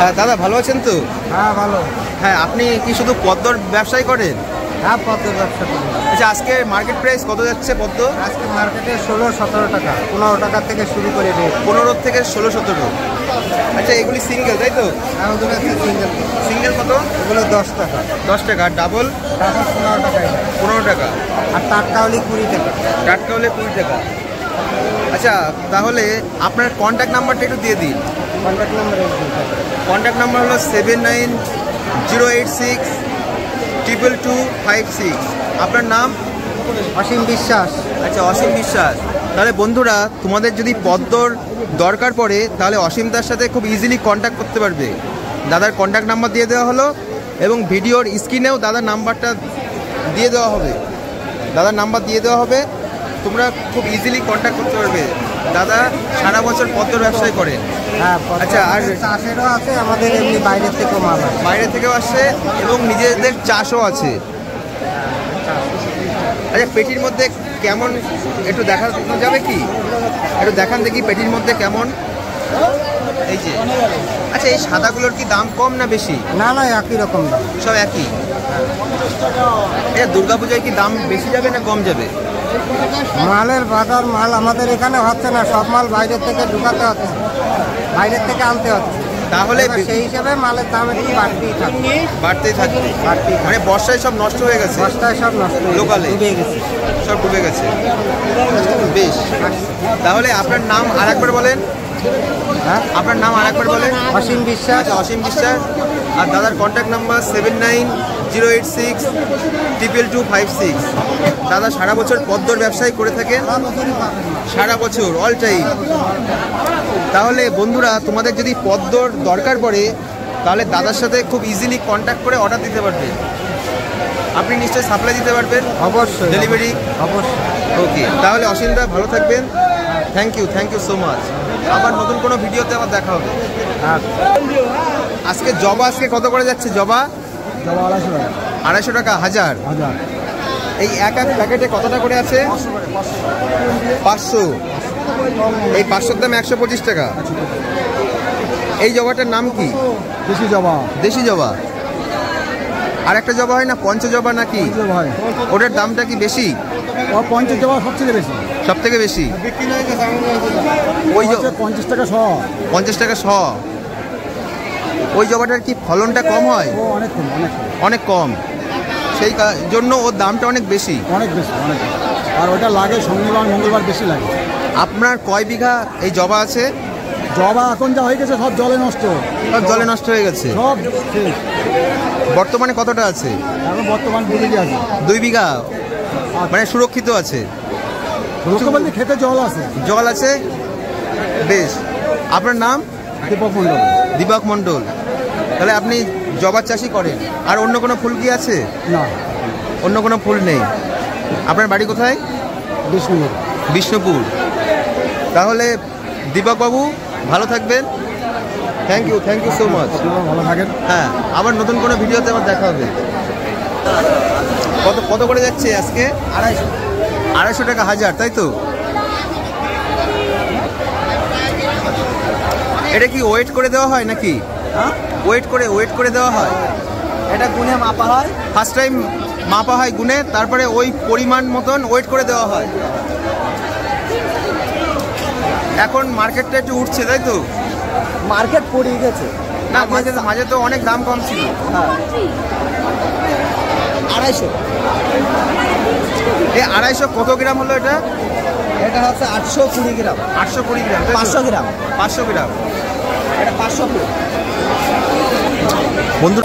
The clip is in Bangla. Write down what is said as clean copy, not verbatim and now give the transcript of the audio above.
হ্যাঁ দাদা, ভালো আছেন তো? হ্যাঁ ভালো। হ্যাঁ, আপনি কি শুধু পদ্মর ব্যবসাই করেন? হ্যাঁ, পদ্মের ব্যবসা করি। আচ্ছা, আজকে মার্কেট প্রাইস কত যাচ্ছে পদ্ম? আজকে মার্কেটে 16-17 টাকা, 15 টাকা থেকে শুরু করে রেট। 15 থেকে 16-17। আচ্ছা, এগুলি সিঙ্গেল তাই তো? হ্যাঁ, ওগুলো আছে সিঙ্গেল। সিঙ্গেল কত? ওগুলো 10 টাকা। 10 টাকা। আর ডাবল? টাকা 15 টাকা। 15 টাকা। আর টাটকা হলে 20 টাকা। টাটকা হলে 20 টাকা। আচ্ছা, তাহলে আপনার কন্ট্যাক্ট নাম্বারটা একটু দিয়ে দিন। কন্ট্যাক্ট নাম্বার কন্ট্যাক্ট নাম্বার হলো 7908622256। আপনার নাম? অসীম বিশ্বাস। আচ্ছা, অসীম বিশ্বাস। তাহলে বন্ধুরা, তোমাদের যদি পদ্মর দরকার পড়ে তাহলে অসীমদার সাথে খুব ইজিলি কন্ট্যাক্ট করতে পারবে। দাদার কন্ট্যাক্ট নাম্বার দিয়ে দেওয়া হলো এবং ভিডিওর স্ক্রিনেও দাদার নাম্বারটা দিয়ে দেওয়া হবে। দাদার নাম্বার দিয়ে দেওয়া হবে, তোমরা খুব ইজিলি কন্ট্যাক্ট করতে পারবে। দাদা সারা বছর পদ্মর ব্যবসায় করেন। হ্যাঁ। আচ্ছা, আর চাষেরও আছে, আমাদের এমনি বাইরের থেকেও মাল আছে। বাইরে থেকেও আসছে এবং নিজেদের চাষও আছে। আচ্ছা, পেটির মধ্যে কেমন একটু দেখা যাবে কি? একটু দেখান দেখি পেটির মধ্যে কেমন। এই যে, আচ্ছা, এই সাদাগুলোর কি দাম কম না বেশি? না না, একই রকম দাম, সব একই। দুর্গাপূজায় কি দাম বেশি যাবে না কম যাবে? মালের বাজার, মাল আমাদের এখানে হচ্ছে না, সব মাল বাইরের থেকে ঢুকাতে হচ্ছে, বাইরের থেকে আনতে হচ্ছে। তাহলে সেই হিসাবে মালের দাম একটু বাড়তেই থাকবে। বাড়তেই থাকবে। মানে বর্ষায় সব নষ্ট হয়ে গেছে? বর্ষায় সব নষ্ট, লোকালে ডুবে গেছে, সব ডুবে গেছে। বেশ, তাহলে আপনার নাম আর একবার বলেন। হ্যাঁ, আপনার নাম আর একবার বলেন। অসীম বিশ্বাস। অসীম বিশ্বাস। আর দাদার কন্ট্যাক্ট নাম্বার 7908622256। দাদা সারা বছর পদ্মর ব্যবসায় করে থাকেন, সারা বছর অল টাইম। তাহলে বন্ধুরা, তোমাদের যদি পদ্মর দরকার পড়ে তাহলে দাদার সাথে খুব ইজিলি কন্ট্যাক্ট করে অর্ডার দিতে পারবে। আপনি নিশ্চয়ই সাপ্লাই দিতে পারবেন? অবশ্যই, ডেলিভারি? অবশ্যই। ওকে, তাহলে অসীমদা ভালো থাকবেন। Thank you so much. আবার নতুন কোনো ভিডিওতে আবার দেখা হবে। আজকে জবা কত করে যাচ্ছে? জবা 250 টাকা হাজার। এই এক প্যাকেটে কতটা করে আছে? 500। এই 500-র দাম 125 টাকা। এই জবাটার নাম কি? দেশি জবা। দেশি জবা। আর একটা জবা হয় না, পঞ্চজবা নাকি? ওটার দামটা কি বেশি? পঞ্চজবা সবথেকে বেশি। সব থেকে বেশি? ওই 50 টাকা শ। 50 টাকা শ। ওই জবাটার কি ফলনটা কম হয়? অনেক কম, অনেক কম। সেই জন্য ওর দামটা অনেক বেশি। অনেক বেশি। আর ওটা লাগে শনিবার মঙ্গলবার বেশি লাগে। আপনার কয় বিঘা এই জবা আছে? জবা এখন যা হয়ে গেছে সব জলে নষ্ট। সব জলে নষ্ট হয়ে গেছে? সব শেষ। বর্তমানে কতটা আছে? এখন বর্তমান 2 বিঘা আছে। 2 বিঘা মানে সুরক্ষিত আছে? বলতে খেতে জল আছে। জল আছে, বেশ। আপনার নাম? দীপক মণ্ডল। দীপক মণ্ডল। তাহলে আপনি জবার চাষই করেন? আর অন্য কোনো ফুল কি আছে? না, অন্য কোনো ফুল নেই। আপনার বাড়ি কোথায়? বিষ্ণুপুর। তাহলে দীপকবাবু ভালো থাকবেন। Thank you so much. ভালো থাকেন। হ্যাঁ, আবার নতুন কোনো ভিডিওতে আবার দেখা হবে। কত করে যাচ্ছে আজকে? 250 টাকা হাজার, তাই তো? এটা কি ওয়েট করে দেওয়া হয় নাকি? হ্যাঁ, ওয়েট করে দেওয়া হয়? এটা গুনে মাপা হয়। ফার্স্ট টাইম মাপা হয় গুনে, তারপরে ওই পরিমাণ মতন ওয়েট করে দেওয়া হয়। এখন মার্কেটটা একটু উঠছে, তাই তো? মার্কেট পড়ে গেছে না, মাঝে তো অনেক দাম কম ছিল। 250। এই 250 কত গ্রাম হলো এটা? এটা হচ্ছে 820 গ্রাম। 820 গ্রাম। 500 গ্রাম। 500 গ্রাম। এটা 500 বন্ধু।